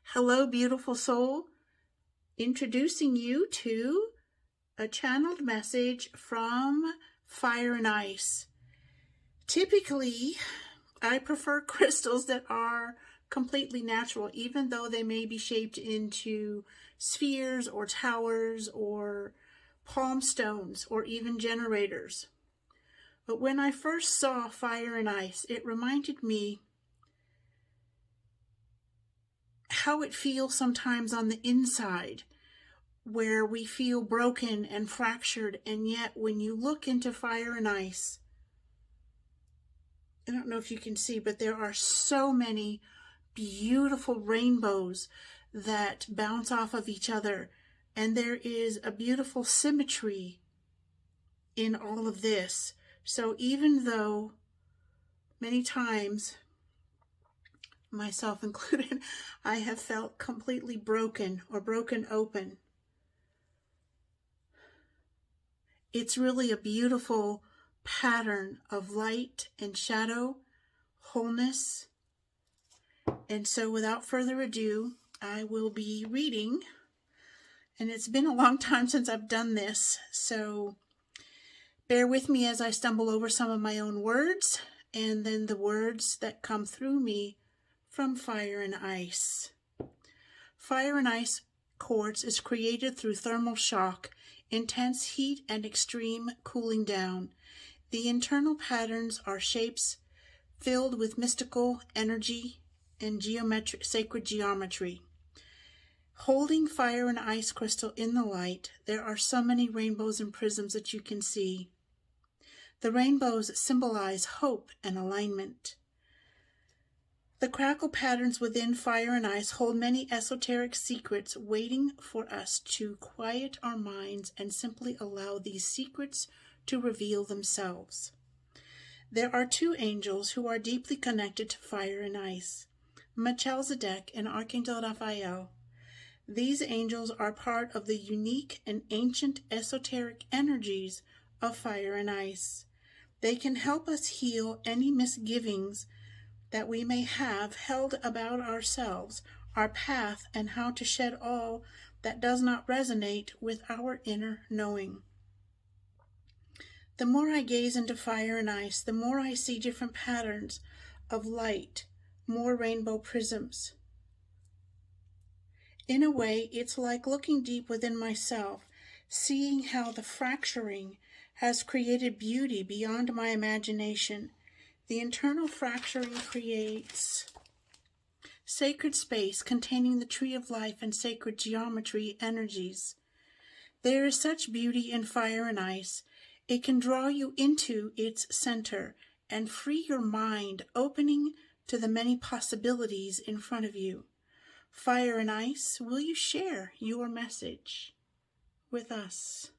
Hello, beautiful soul. Introducing you to a channeled message from Fire and Ice. Typically, I prefer crystals that are completely natural, even though they may be shaped into spheres or towers or palm stones or even generators. But when I first saw Fire and Ice, it reminded me how it feels sometimes on the inside, where we feel broken and fractured, and yet when you look into Fire and Ice, I don't know if you can see, but there are so many beautiful rainbows that bounce off of each other, and there is a beautiful symmetry in all of this. So even though many times, myself included, I have felt completely broken or broken open, it's really a beautiful pattern of light and shadow, wholeness. And so without further ado, I will be reading. And it's been a long time since I've done this, so bear with me as I stumble over some of my own words and then the words that come through me from Fire and Ice. Fire and Ice quartz is created through thermal shock, intense heat, and extreme cooling down. The internal patterns are shapes filled with mystical energy and sacred geometry. Holding Fire and Ice crystal in the light, there are so many rainbows and prisms that you can see. The rainbows symbolize hope and alignment. The crackle patterns within Fire and Ice hold many esoteric secrets waiting for us to quiet our minds and simply allow these secrets to reveal themselves. There are two angels who are deeply connected to Fire and Ice, Melchizedek and Archangel Raphael. These angels are part of the unique and ancient esoteric energies of Fire and Ice. They can help us heal any misgivings that we may have held about ourselves, our path, and how to shed all that does not resonate with our inner knowing. The more I gaze into Fire and Ice, the more I see different patterns of light, more rainbow prisms. In a way, it's like looking deep within myself, seeing how the fracturing has created beauty beyond my imagination. The internal fracturing creates sacred space containing the tree of life and sacred geometry energies. There is such beauty in Fire and Ice. It can draw you into its center and free your mind, opening to the many possibilities in front of you. Fire and Ice, will you share your message with us?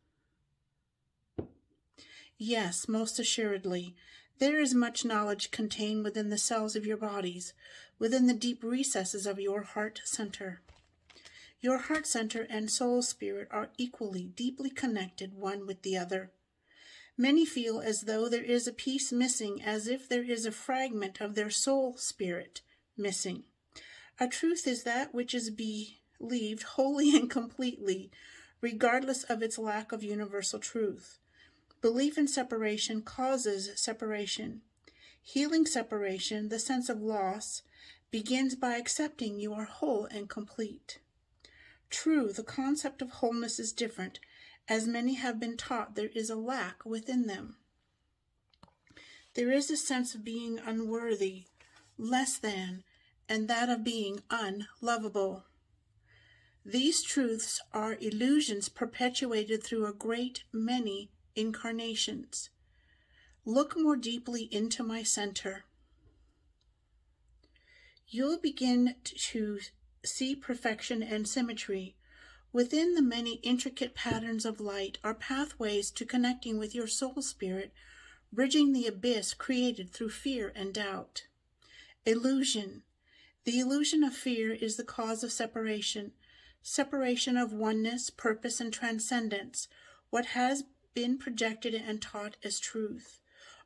Yes, most assuredly. There is much knowledge contained within the cells of your bodies, within the deep recesses of your heart center. Your heart center and soul spirit are equally, deeply connected one with the other. Many feel as though there is a piece missing, as if there is a fragment of their soul spirit missing. A truth is that which is believed wholly and completely, regardless of its lack of universal truth. Belief in separation causes separation. Healing separation, the sense of loss, begins by accepting you are whole and complete. True, the concept of wholeness is different, as many have been taught there is a lack within them. There is a sense of being unworthy, less than, and that of being unlovable. These truths are illusions perpetuated through a great many incarnations. Look more deeply into my center. You'll begin to see perfection and symmetry. Within the many intricate patterns of light are pathways to connecting with your soul spirit, bridging the abyss created through fear and doubt. Illusion. The illusion of fear is the cause of separation of oneness, purpose, and transcendence, what has been projected and taught as truth.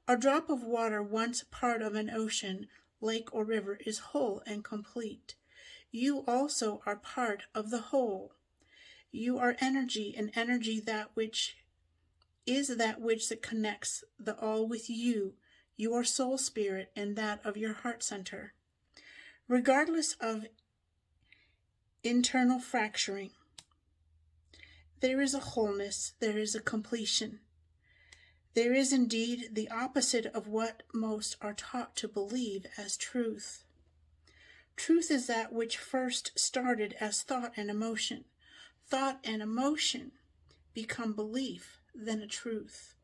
A drop of water once part of an ocean, lake, or river is whole and complete. You also are part of the whole. You are energy, and energy that which that connects the all with you, your soul spirit, and that of your heart center. Regardless of internal fracturing, there is a wholeness, there is a completion. There is indeed the opposite of what most are taught to believe as truth. Truth is that which first started as thought and emotion. Thought and emotion become belief, then a truth.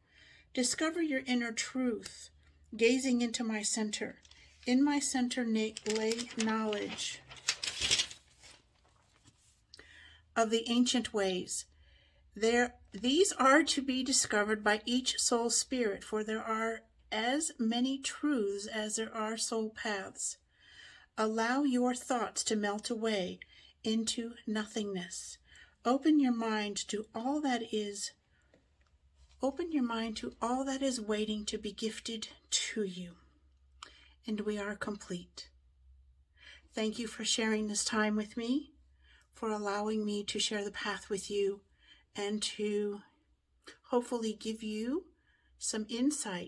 Discover your inner truth, gazing into my center. In my center lay knowledge of the ancient ways. These are to be discovered by each soul spirit, for there are as many truths as there are soul paths. Allow your thoughts to melt away into nothingness. Open your mind to all that is. Open your mind to all that is waiting to be gifted to you. And we are complete. Thank you for sharing this time with me, for allowing me to share the path with you, and to hopefully give you some insight